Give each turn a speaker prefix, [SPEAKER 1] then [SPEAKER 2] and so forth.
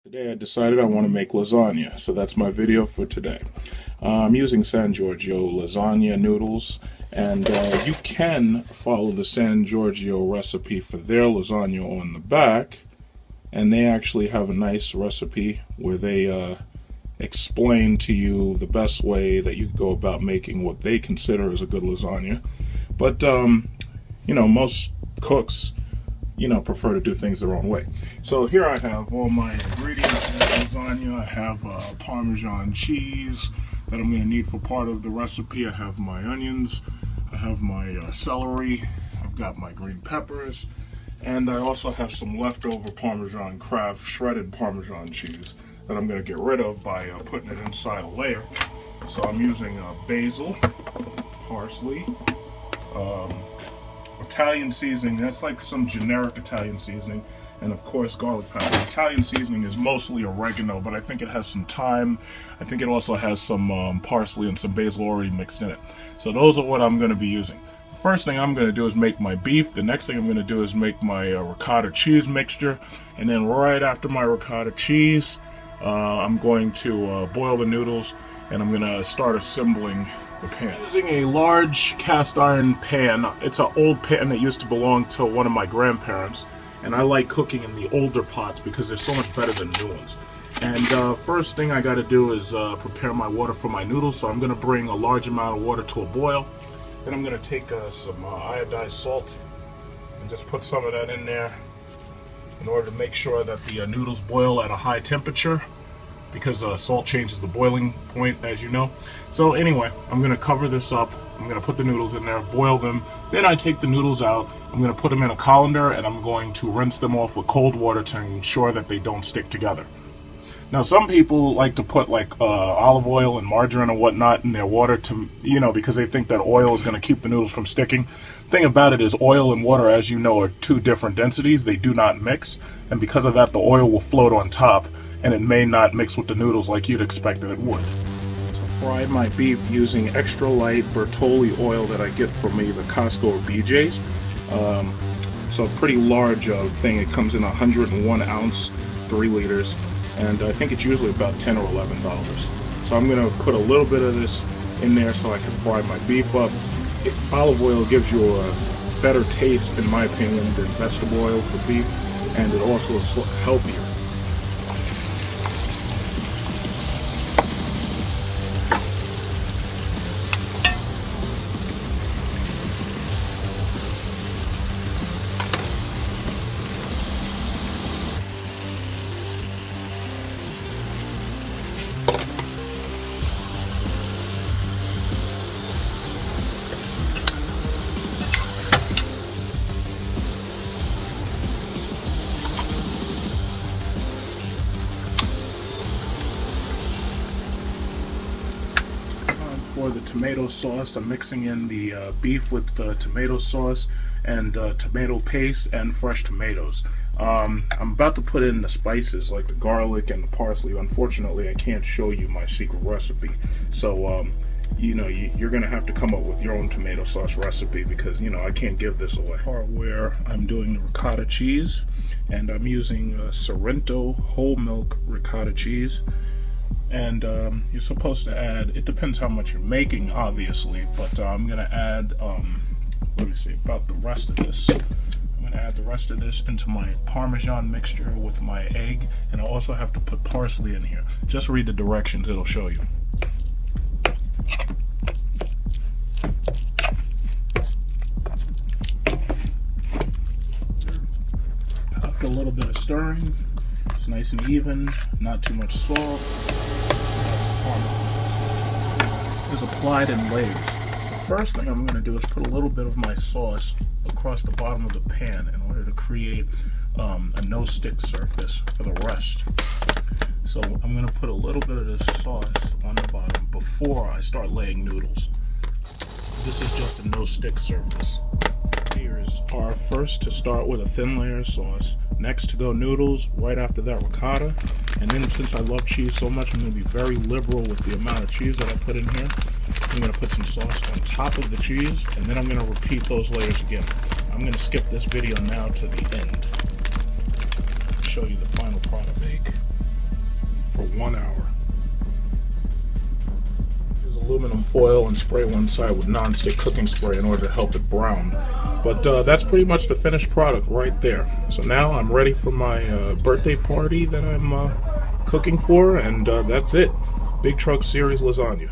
[SPEAKER 1] Today I decided I want to make lasagna, so that's my video for today. I'm using San Giorgio lasagna noodles, and you can follow the San Giorgio recipe for their lasagna on the back, and they actually have a nice recipe where they explain to you the best way that you go about making what they consider as a good lasagna. But you know, most cooks prefer to do things their own way. So here I have all my ingredients in lasagna. I have Parmesan cheese that I'm going to need for part of the recipe. I have my onions. I have my celery. I've got my green peppers. And I also have some leftover Parmesan Kraft shredded Parmesan cheese that I'm going to get rid of by putting it inside a layer. So I'm using basil, parsley, Italian seasoning. That's like some generic Italian seasoning, and of course garlic powder. Italian seasoning is mostly oregano, but I think it has some thyme. I think it also has some parsley and some basil already mixed in it. So those are what I'm going to be using. The first thing I'm going to do is make my beef. The next thing I'm going to do is make my ricotta cheese mixture, and then right after my ricotta cheese, I'm going to boil the noodles, and I'm going to start assembling the pan. I'm using a large cast iron pan. It's an old pan that used to belong to one of my grandparents, and I like cooking in the older pots because they're so much better than new ones. And first thing I got to do is prepare my water for my noodles. So I'm going to bring a large amount of water to a boil. Then I'm going to take some iodized salt and just put some of that in there in order to make sure that the noodles boil at a high temperature, because salt changes the boiling point, as you know. So anyway, I'm going to cover this up. I'm going to put the noodles in there, boil them. Then I take the noodles out. I'm going to put them in a colander, and I'm going to rinse them off with cold water to ensure that they don't stick together. Now, some people like to put like olive oil and margarine and whatnot in their water to, because they think that oil is going to keep the noodles from sticking. The thing about it is oil and water, as you know, are two different densities. They do not mix, and because of that, the oil will float on top, and it may not mix with the noodles like you'd expect that it would. So fry my beef using extra light Bertolli oil that I get from either Costco or BJ's. So a pretty large thing. It comes in 101 ounce, 3 liters, and I think it's usually about $10 or $11. So I'm going to put a little bit of this in there so I can fry my beef up. Olive oil gives you a better taste, in my opinion, than vegetable oil for beef, and it also is healthier. For the tomato sauce, I'm mixing in the beef with the tomato sauce and tomato paste and fresh tomatoes. I'm about to put in the spices like the garlic and the parsley. Unfortunately, I can't show you my secret recipe, so you're gonna have to come up with your own tomato sauce recipe, because I can't give this away. Part where I'm doing the ricotta cheese, and I'm using Sorrento whole milk ricotta cheese. And you're supposed to add, it depends how much you're making, obviously, but I'm going to add, let me see, about the rest of this. I'm going to add the rest of this into my Parmesan mixture with my egg, and I also have to put parsley in here. Just read the directions, it'll show you. After a little bit of stirring, it's nice and even, not too much salt. Is applied in layers. The first thing I'm going to do is put a little bit of my sauce across the bottom of the pan in order to create a no-stick surface for the rest. So I'm going to put a little bit of this sauce on the bottom before I start laying noodles. This is just a no-stick surface. Here's our first to start with a thin layer of sauce. Next to go noodles, right after that ricotta. And then since I love cheese so much, I'm going to be very liberal with the amount of cheese that I put in here. I'm going to put some sauce on top of the cheese, and then I'm going to repeat those layers again. I'm going to skip this video now to the end. show you the final product bake. aluminum foil and spray one side with non-stick cooking spray in order to help it brown. But that's pretty much the finished product right there. So now I'm ready for my birthday party that I'm cooking for, and that's it. Big Truck Series lasagna.